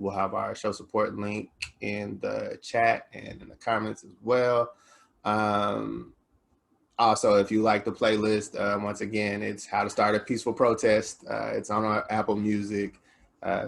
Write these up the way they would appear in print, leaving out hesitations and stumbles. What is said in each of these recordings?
We'll have our show support link in the chat and in the comments as well. Also, if you like the playlist, once again, it's How to Start a Peaceful Protest. It's on our Apple Music,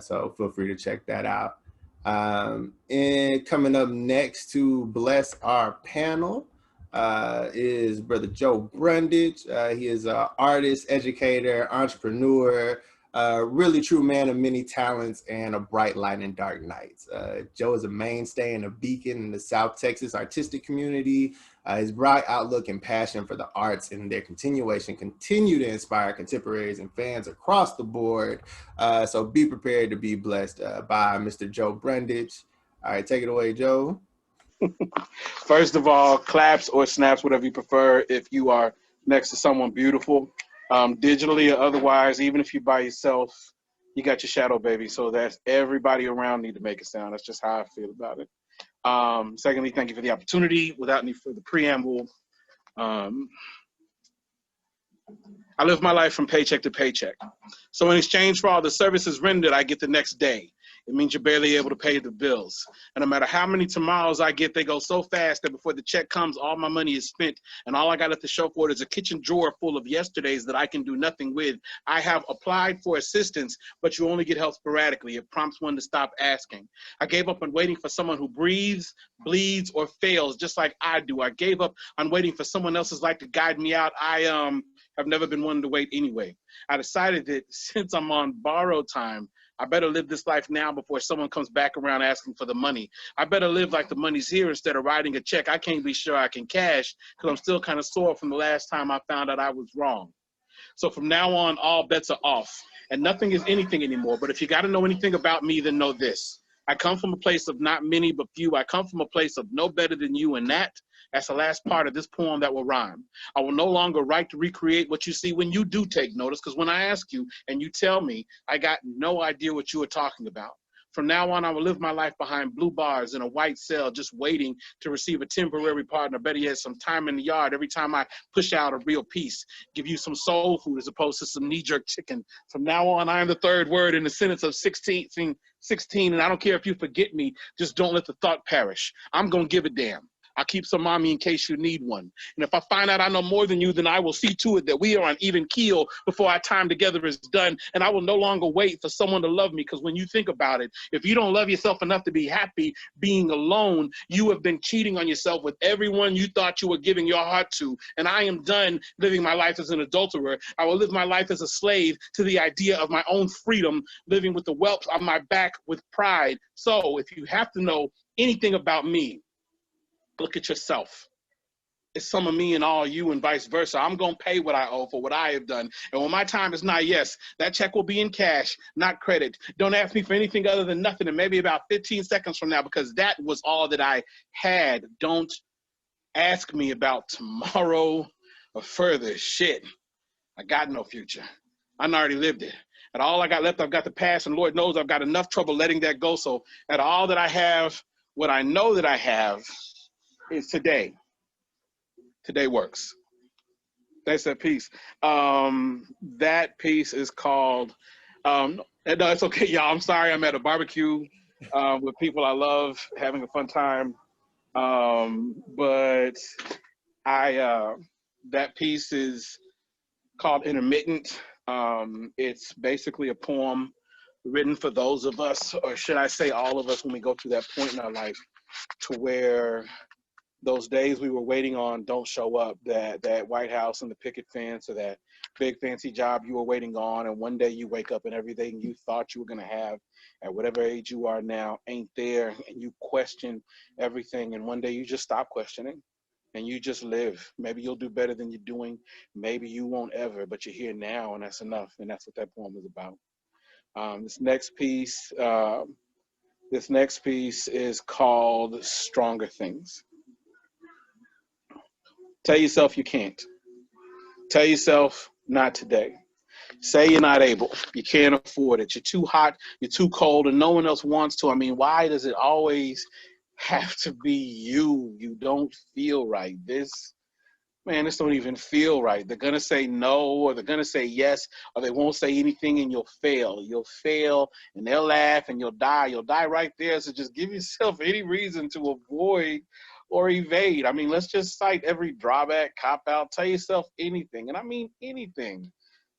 so feel free to check that out. And coming up next to bless our panel is Brother Joe Brundage. He is an artist, educator, entrepreneur, really true man of many talents and a bright light in dark nights. Joe is a mainstay and a beacon in the South Texas artistic community. His bright outlook and passion for the arts and their continuation continue to inspire contemporaries and fans across the board. So be prepared to be blessed by Mr. Joe Brundage. All right, take it away, Joe. First of all, claps or snaps, whatever you prefer, if you are next to someone beautiful, digitally or otherwise. Even if you're by yourself, you got your shadow, baby. So that's everybody around need to make a sound. That's just how I feel about it. Secondly, thank you for the opportunity. Without any further preamble, I live my life from paycheck to paycheck. So in exchange for all the services rendered, I get the next day. It means you're barely able to pay the bills. And no matter how many tomorrows I get, they go so fast that before the check comes, all my money is spent. And all I got left to show for it is a kitchen drawer full of yesterdays that I can do nothing with. I have applied for assistance, but you only get help sporadically. It prompts one to stop asking. I gave up on waiting for someone who breathes, bleeds, or fails just like I do. I gave up on waiting for someone else's life to guide me out. I have never been one to wait anyway. I decided that since I'm on borrowed time, I better live this life now before someone comes back around asking for the money. I better live like the money's here instead of writing a check I can't be sure I can cash because I'm still kind of sore from the last time I found out I was wrong. So from now on, all bets are off and nothing is anything anymore. But if you got to know anything about me, then know this. I come from a place of not many but few. I come from a place of no better than you, and that's the last part of this poem that will rhyme. I will no longer write to recreate what you see when you do take notice, because when I ask you and you tell me, I got no idea what you are talking about. From now on, I will live my life behind blue bars in a white cell, just waiting to receive a temporary partner. Better yet, some time in the yard every time I push out a real piece. Give you some soul food as opposed to some knee-jerk chicken. From now on, I am the third word in the sentence of 16, and I don't care if you forget me. Just don't let the thought perish. I'm going to give a damn. I'll keep some mommy in case you need one. And if I find out I know more than you, then I will see to it that we are on even keel before our time together is done. And I will no longer wait for someone to love me, because when you think about it, if you don't love yourself enough to be happy being alone, you have been cheating on yourself with everyone you thought you were giving your heart to. And I am done living my life as an adulterer. I will live my life as a slave to the idea of my own freedom, living with the whelps on my back with pride. So if you have to know anything about me, look at yourself. It's some of me and all you and vice versa. I'm going to pay what I owe for what I have done. And when my time is not, yes, that check will be in cash, not credit. Don't ask me for anything other than nothing and maybe about 15 seconds from now, because that was all that I had. Don't ask me about tomorrow or further. Shit, I got no future. I already lived it. And all I got left, I've got the past, and Lord knows I've got enough trouble letting that go. So at all that I have, what I know that I have, is today. Today works. That's that piece. That piece is called, no, it's okay, y'all. I'm sorry, I'm at a barbecue with people I love, having a fun time. But that piece is called Intermittent. It's basically a poem written for those of us, or should I say all of us, when we go through that point in our life to where those days we were waiting on don't show up, that White House and the picket fence, or that big fancy job you were waiting on, and one day you wake up and everything you thought you were going to have at whatever age you are now ain't there, and you question everything, and one day you just stop questioning and you just live. Maybe you'll do better than you're doing, maybe you won't ever, but you're here now, and that's enough. And that's what that poem is about. This next piece is called Stronger Things. Tell yourself you can't. Tell yourself not today. Say you're not able. You can't afford it. You're too hot. You're too cold, and no one else wants to. I mean, why does it always have to be you? You don't feel right. This Man, this don't even feel right. They're gonna say no, or they're gonna say yes, or they won't say anything, and you'll fail. You'll fail, and they'll laugh, and you'll die. You'll die right there. So just give yourself any reason to avoid or evade. I mean, let's just cite every drawback, cop out, tell yourself anything, and I mean anything,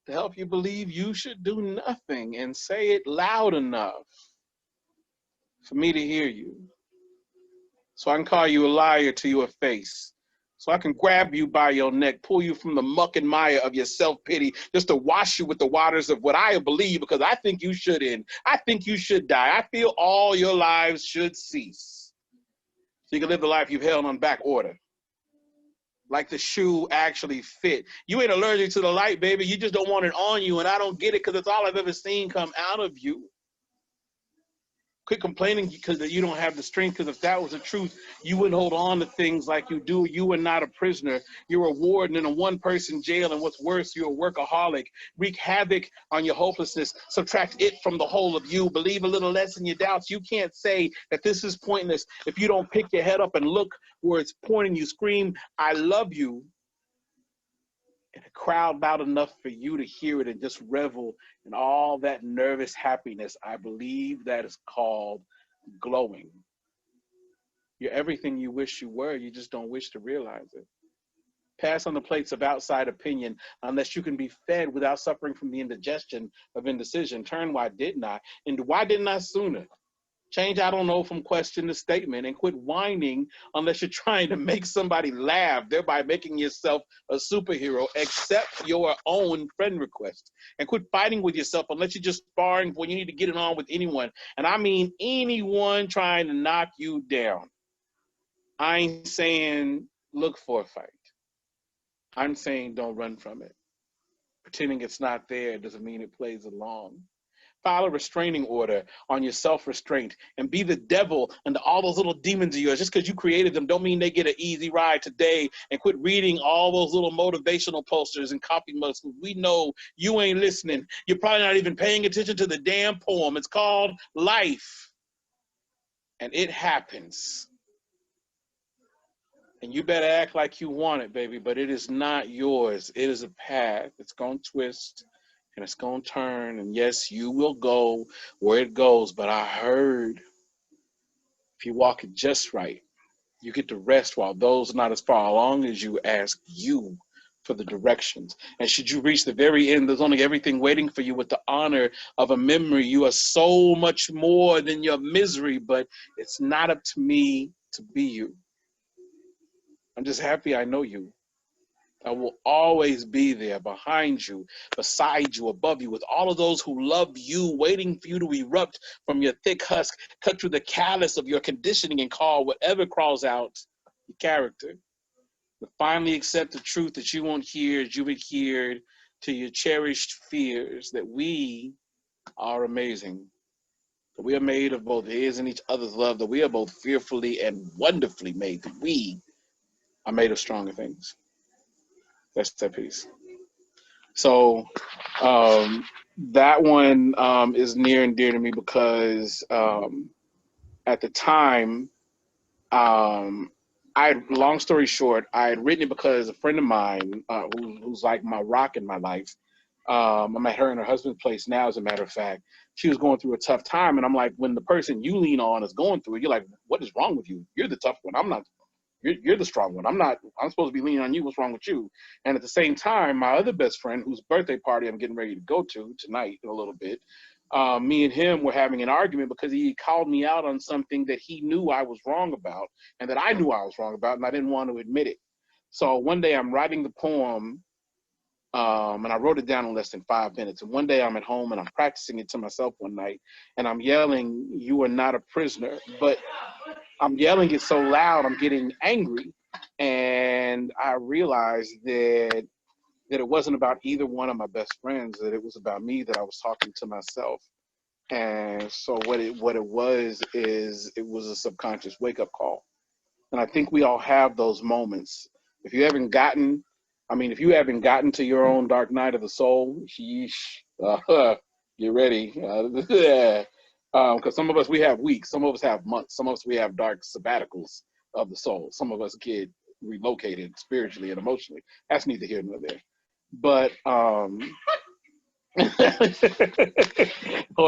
to help you believe you should do nothing, and say it loud enough for me to hear you. So I can call you a liar to your face. So I can grab you by your neck, pull you from the muck and mire of your self-pity, just to wash you with the waters of what I believe, because I think you should end. I think you should die. I feel all your lives should cease. So you can live the life you've held on back order. Like the shoe actually fit. You ain't allergic to the light, baby. You just don't want it on you, and I don't get it, because it's all I've ever seen come out of you. Quit complaining because you don't have the strength, because if that was the truth, you wouldn't hold on to things like you do. You are not a prisoner. You're a warden in a one-person jail, and what's worse, you're a workaholic. Wreak havoc on your hopelessness. Subtract it from the whole of you. Believe a little less in your doubts. You can't say that this is pointless if you don't pick your head up and look where it's pointing. You scream, I love you, and a crowd loud enough for you to hear it and just revel in all that nervous happiness. I believe that is called glowing. You're everything you wish you were. You just don't wish to realize it. Pass on the plates of outside opinion unless you can be fed without suffering from the indigestion of indecision. Turn why didn't I? And why didn't I sooner? Change I don't know from question to statement, and quit whining unless you're trying to make somebody laugh, thereby making yourself a superhero. Accept your own friend request and quit fighting with yourself unless you're just sparring when you need to get it on with anyone. And I mean anyone trying to knock you down. I ain't saying look for a fight. I'm saying don't run from it. Pretending it's not there doesn't mean it plays along. File a restraining order on your self-restraint and be the devil and all those little demons of yours. Just because you created them don't mean they get an easy ride today. And quit reading all those little motivational posters and copy mugs. We know you ain't listening. You're probably not even paying attention to the damn poem. It's called life. And it happens. And you better act like you want it, baby, but it is not yours. It is a path. It's going to twist and it's going to turn. And yes, you will go where it goes. But I heard if you walk it just right, you get to rest while those not as far along as you ask you for the directions. And should you reach the very end, there's only everything waiting for you with the honor of a memory. You are so much more than your misery, but it's not up to me to be you. I'm just happy I know you. I will always be there behind you, beside you, above you, with all of those who love you, waiting for you to erupt from your thick husk, cut through the callus of your conditioning and call whatever crawls out your character. But finally accept the truth that you won't hear as you've adhered to your cherished fears, that we are amazing. That we are made of both his and each other's love, that we are both fearfully and wonderfully made, that we are made of stronger things. That's that piece. So that one is near and dear to me because at the time, long story short, I had written it because a friend of mine who's like my rock in my life, I'm at her and her husband's place now, as a matter of fact. She was going through a tough time. And I'm like, when the person you lean on is going through it, you're like, what is wrong with you? You're the tough one. I'm not. You're the strong one. I'm not. I'm supposed to be leaning on you. What's wrong with you? And at the same time, my other best friend, whose birthday party I'm getting ready to go to tonight in a little bit, me and him were having an argument because he called me out on something that he knew I was wrong about and that I knew I was wrong about, and I didn't want to admit it. So one day I'm writing the poem, and I wrote it down in less than 5 minutes. And one day I'm at home and I'm practicing it to myself one night, and I'm yelling, "You are not a prisoner," but I'm yelling it so loud, I'm getting angry. And I realized that it wasn't about either one of my best friends, that it was about me, that I was talking to myself. And so what it was is it was a subconscious wake-up call. And I think we all have those moments. If you haven't gotten to your own dark night of the soul, get ready. Because some of us, we have weeks, some of us have months, some of us, we have dark sabbaticals of the soul. Some of us get relocated spiritually and emotionally. That's neither here nor there. But hold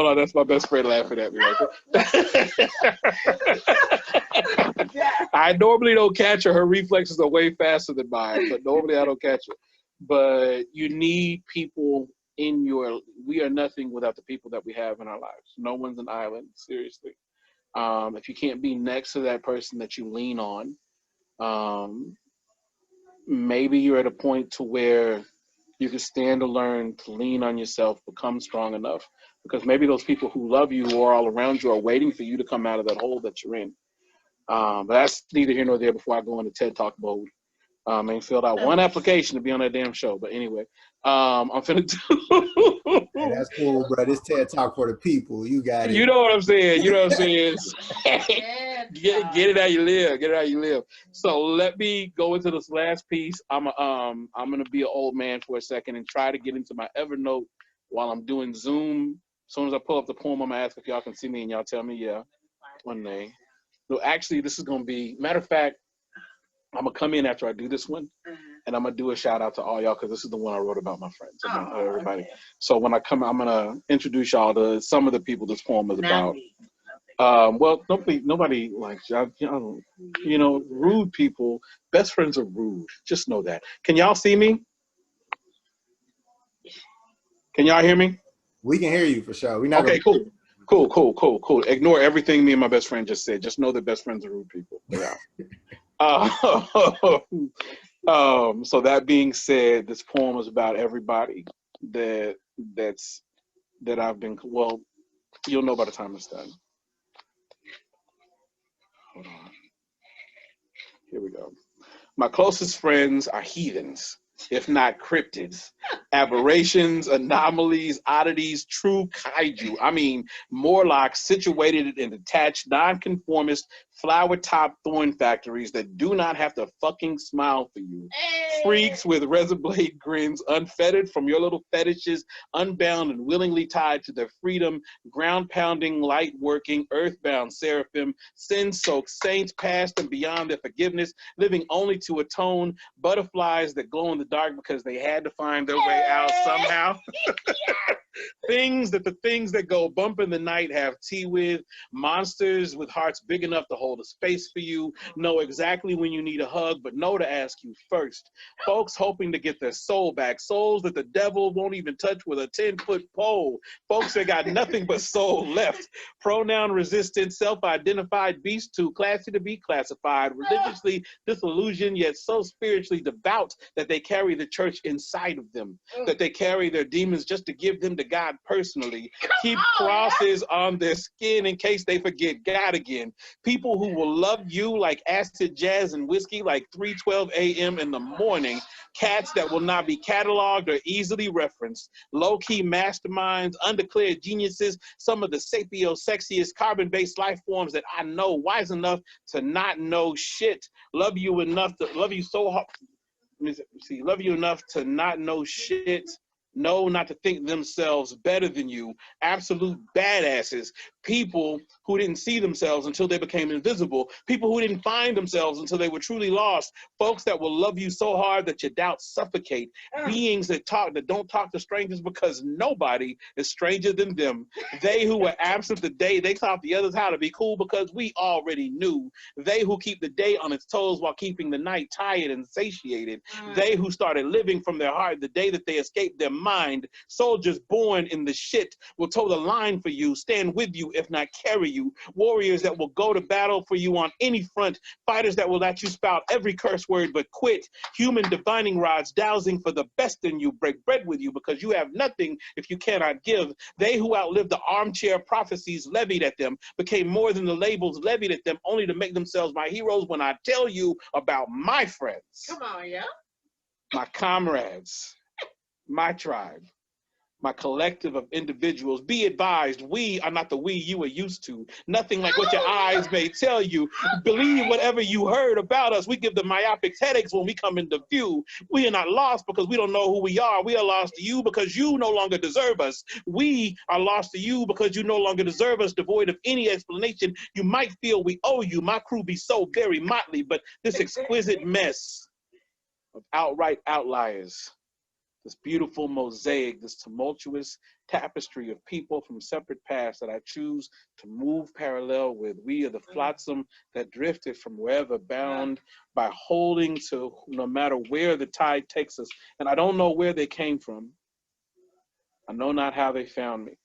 on, that's my best friend laughing at me right there. I normally don't catch her. Her reflexes are way faster than mine, but normally I don't catch her. But you need people in your. We are nothing without the people that we have in our lives. No one's an island, seriously. If you can't be next to that person that you lean on, maybe you're at a point to where you can stand to learn to lean on yourself, become strong enough, because maybe those people who love you or all around you are waiting for you to come out of that hole that you're in. But that's neither here nor there before I go into TED Talk mode. I ain't filled out one application to be on that damn show. But anyway, I'm finna do. Hey, that's cool, bro. This TED Talk for the people. You got it. You know what I'm saying. You know what I'm saying. Get it how you live. Get it how you live. So let me go into this last piece. I'm gonna be an old man for a second and try to get into my Evernote while I'm doing Zoom. As soon as I pull up the poem, I'm gonna ask if y'all can see me, and y'all tell me yeah. One day. No, actually, this is gonna be. Matter of fact, I'm gonna come in after I do this one, and I'm gonna do a shout out to all y'all because this is the one I wrote about my friends, everybody. Okay. So when I come, I'm gonna introduce y'all to some of the people this poem is about. Well, nobody likes y'all. You know, rude people. Best friends are rude. Just know that. Can y'all see me? Can y'all hear me? We can hear you for sure. We're not okay. Cool. Ignore everything me and my best friend just said. Just know that best friends are rude people. Yeah. So that being said, this poem is about everybody that I've been. Well, you'll know by the time it's done. Hold on. Here we go. My closest friends are heathens, if not cryptids, aberrations, anomalies, oddities, true kaiju. I mean, Morlocks situated in detached, nonconformist, flower-top thorn factories that do not have to fucking smile for you. Hey. Freaks with razor blade grins, unfettered from your little fetishes, unbound and willingly tied to their freedom, ground-pounding, light-working, earthbound seraphim, sin-soaked saints past and beyond their forgiveness, living only to atone, butterflies that glow in the dark because they had to find their way out somehow. Things that go bump in the night have tea with, monsters with hearts big enough to hold a space for you, know exactly when you need a hug, but know to ask you first. Folks hoping to get their soul back, souls that the devil won't even touch with a 10-foot pole. Folks that got nothing but soul left. Pronoun resistant, self-identified beast too classy to be classified, religiously disillusioned yet so spiritually devout that they carry the church inside of them, that they carry their demons just to give them to God personally, keep crosses on their skin in case they forget God again. People who will love you like acid, jazz, and whiskey like 3:12 a.m. in the morning. Cats that will not be cataloged or easily referenced. Low-key masterminds, undeclared geniuses, some of the sapio-sexiest carbon-based life forms that I know, wise enough to not know shit. Love you enough to love you so hard. Love you enough to not know shit. No, not to think themselves better than you. Absolute badasses. People who didn't see themselves until they became invisible. People who didn't find themselves until they were truly lost. Folks that will love you so hard that your doubts suffocate. Beings that don't talk to strangers because nobody is stranger than them. They who were absent the day they taught the others how to be cool because we already knew. They who keep the day on its toes while keeping the night tired and satiated. They who started living from their heart the day that they escaped their mind. Soldiers born in the shit will toe the line for you, stand with you if not carry you. Warriors that will go to battle for you on any front. Fighters that will let you spout every curse word but quit. Human divining rods dowsing for the best in you, break bread with you because you have nothing if you cannot give. They who outlived the armchair prophecies levied at them became more than the labels levied at them, only to make themselves my heroes when I tell you about my friends. Come on, yeah. My comrades. My tribe, my collective of individuals. Be advised, we are not the we you are used to. Nothing like what your eyes may tell you. Believe whatever you heard about us. We give the myopic headaches when we come into view. We are not lost because we don't know who we are. We are lost to you because you no longer deserve us. We are lost to you because you no longer deserve us, devoid of any explanation. You might feel we owe you. My crew be so very motley, but this exquisite mess of outright outliers, this beautiful mosaic, this tumultuous tapestry of people from separate paths that I choose to move parallel with. We are the flotsam that drifted from wherever bound by holding to no matter where the tide takes us. And I don't know where they came from. I know not how they found me,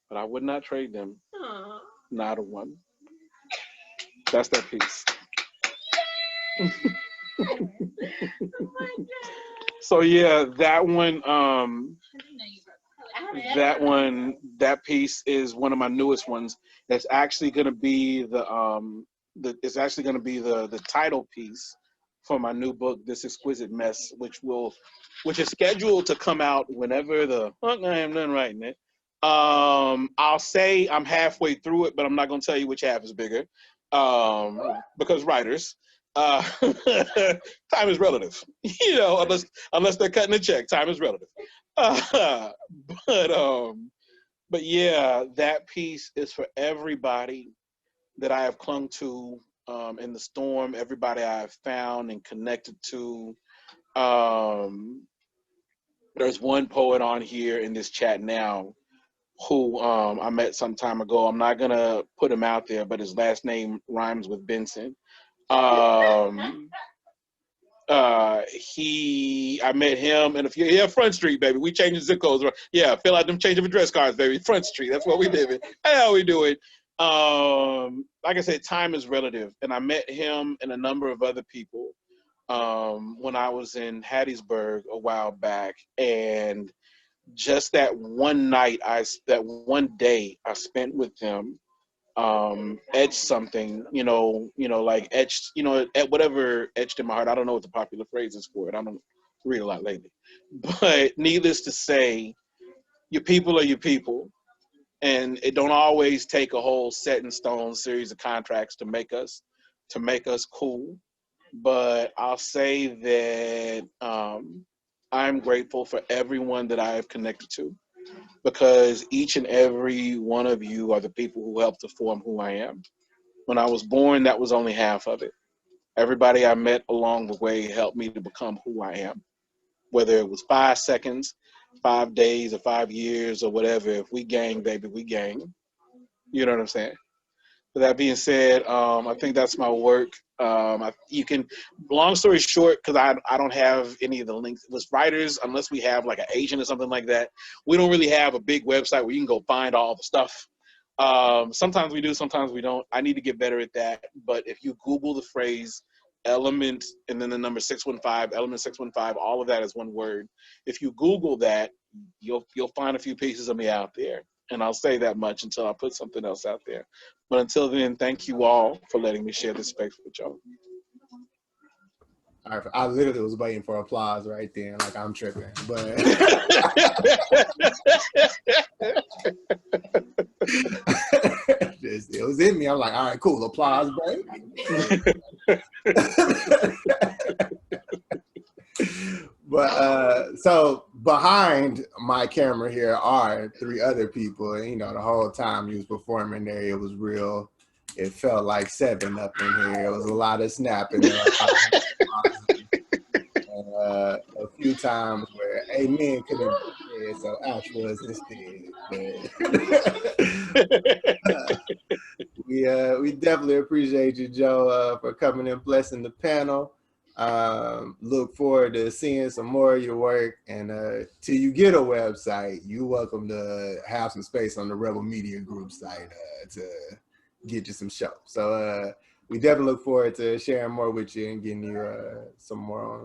but I would not trade them. Not a one. That's that piece. So yeah, that piece is one of my newest ones. It's actually going to be the title piece for my new book, This Exquisite Mess, which is scheduled to come out whenever the fuck I am done writing it. I'll say I'm halfway through it, but I'm not going to tell you which half is bigger, because writers. Time is relative, unless they're cutting a check. Time is relative. But yeah, that piece is for everybody that I have clung to in the storm. Everybody I have found and connected to. There's one poet on here in this chat now who I met some time ago. I'm not gonna put him out there, but his last name rhymes with Benson. I met him, and Front Street, baby. We changing zip codes. Yeah, fill out them change of address cards, baby. Front Street. That's what we did. That's how we do it. Like I said, time is relative, and I met him and a number of other people when I was in Hattiesburg a while back, and just that one day I spent with them. Etched something, like etched, whatever etched in my heart. I don't know what the popular phrase is for it. I don't read a lot lately. But needless to say, your people are your people. And it don't always take a whole set in stone series of contracts to make us cool. But I'll say that I'm grateful for everyone that I have connected to, because each and every one of you are the people who helped to form who I am. When I was born, that was only half of it. Everybody I met along the way helped me to become who I am. Whether it was 5 seconds, 5 days, or 5 years, or whatever. If we gang, baby, we gang. You know what I'm saying? With that being said, I think that's my work. You can, long story short, because I don't have any of the links with writers, unless we have like an agent or something like that. We don't really have a big website where you can go find all the stuff. Sometimes we do, sometimes we don't. I need to get better at that. But if you Google the phrase element and then the number 615, element 615, all of that is one word. If you Google that, you'll find a few pieces of me out there. And I'll say that much until I put something else out there. But until then, thank you all for letting me share this space with y'all. I literally was waiting for applause right there, like I'm tripping. But it was in me. I'm like, all right, cool, applause, baby. But so behind my camera here are 3 other people, and the whole time you was performing there, it was real. It felt like 7 up in here. It was a lot of snapping. A few times where amen couldn't be said, so Ash was instead. But we definitely appreciate you, Joe, for coming and blessing the panel. Look forward to seeing some more of your work, and till you get a website, you're welcome to have some space on the Rebel Media Group site to get you some shows. So we definitely look forward to sharing more with you and getting you some more on